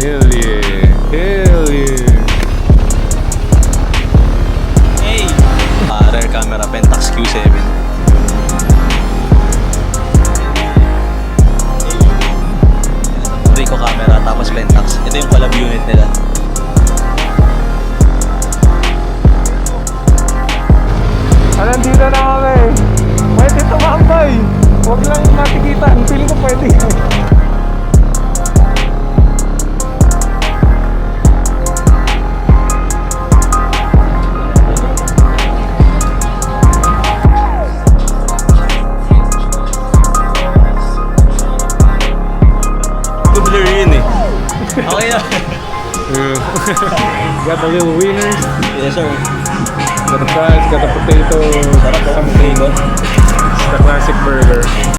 Hell yeah. Hell yeah. Hey! Rear camera, Pentax Q7. Ricoh camera, tapos Pentax. Ito yung collab unit nila. Nandito na kami. Pwede tumambay. Huwag lang matikitan. Feeling ko pwede. Blur yun eh. Okay na. Got the little wieners. Yes sir. Got the fries. Got the potato. Sarap po. Something. Bacon. It's the classic burger.